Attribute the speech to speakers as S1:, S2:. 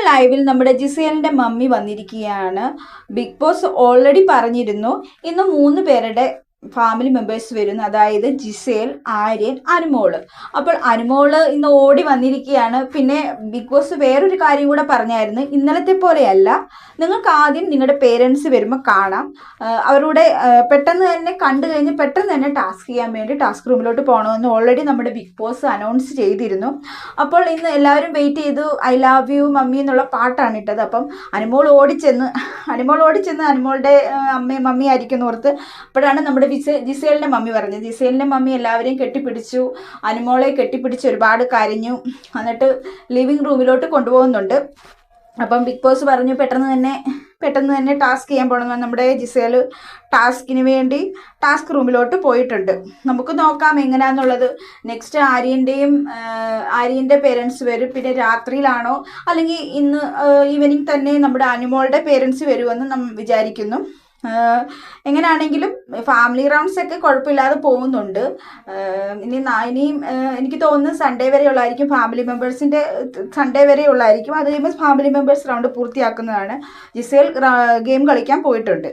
S1: ലൈവിൽ നമ്മുടെ ജിസേലിൻ്റെ മമ്മി വന്നിരിക്കുകയാണ്. ബിഗ് ബോസ് ഓൾറെഡി പറഞ്ഞിരുന്നു ഇന്ന് 3 പേരുടെ ഫാമിലി മെമ്പേഴ്സ് വരുന്നു, അതായത് ജിസേൽ, ആര്യൻ, അനുമോള്. അപ്പോൾ അനുമോള് ഇന്ന് ഓടി വന്നിരിക്കുകയാണ്. പിന്നെ ബിഗ് ബോസ് വേറൊരു കാര്യം കൂടെ പറഞ്ഞായിരുന്നു, ഇന്നലത്തെ പോലെയല്ല, നിങ്ങൾക്ക് ആദ്യം നിങ്ങളുടെ പേരൻസ് വരുമ്പോൾ കാണാം, അവരുടെ പെട്ടെന്ന് തന്നെ കണ്ടു കഴിഞ്ഞ് പെട്ടെന്ന് തന്നെ ടാസ്ക് ചെയ്യാൻ വേണ്ടി ടാസ്ക് റൂമിലോട്ട് പോകണമെന്ന് ഓൾറെഡി നമ്മുടെ ബിഗ് ബോസ് അനൗൺസ് ചെയ്തിരുന്നു. അപ്പോൾ ഇന്ന് എല്ലാവരും വെയിറ്റ് ചെയ്തു ഐ ലവ് യു മമ്മി എന്നുള്ള പാട്ടാണ് ഇട്ടത്. അപ്പം അനുമോൾ ഓടിച്ചെന്ന് അനുമോളുടെ മമ്മി ആയിരിക്കും ഓർത്ത്. അപ്പോഴാണ് നമ്മുടെ ജിസേലിൻ്റെ മമ്മി പറഞ്ഞത്. ജിസേലിൻ്റെ മമ്മി എല്ലാവരെയും കെട്ടിപ്പിടിച്ചു, അനുമോളെ കെട്ടിപ്പിടിച്ച് ഒരുപാട് കരഞ്ഞു. എന്നിട്ട് ലിവിങ് റൂമിലോട്ട് കൊണ്ടുപോകുന്നുണ്ട്. അപ്പം ബിഗ് ബോസ് പറഞ്ഞു പെട്ടെന്ന് തന്നെ ടാസ്ക് ചെയ്യാൻ പോകണമെന്ന്. നമ്മുടെ ജിസേൽ ടാസ്കിന് വേണ്ടി ടാസ്ക് റൂമിലോട്ട് പോയിട്ടുണ്ട്. നമുക്ക് നോക്കാം എങ്ങനെയാണെന്നുള്ളത്. നെക്സ്റ്റ് ആര്യൻ്റെ പേരൻസ് വരും. പിന്നെ രാത്രിയിലാണോ അല്ലെങ്കിൽ ഇന്ന് ഈവനിങ് തന്നെ നമ്മുടെ അനുമോളുടെ പേരൻസ് വരുമെന്ന് നമ്മൾ വിചാരിക്കുന്നു. എങ്ങനെയാണെങ്കിലും ഫാമിലി റൗണ്ട്സ് ഒക്കെ കുഴപ്പമില്ലാതെ പോകുന്നുണ്ട്. ഇനിയും എനിക്ക് തോന്നുന്നു സൺഡേ വരെ ഉള്ളതായിരിക്കും, ഫാമിലി മെമ്പേഴ്സിൻ്റെ സൺഡേ വരെ ഉള്ളതായിരിക്കും. അത് കഴിയുമ്പോൾ ഫാമിലി മെമ്പേഴ്സ് റൗണ്ട് പൂർത്തിയാക്കുന്നതാണ്. ജിസേൽ ഗെയിം കളിക്കാൻ പോയിട്ടുണ്ട്.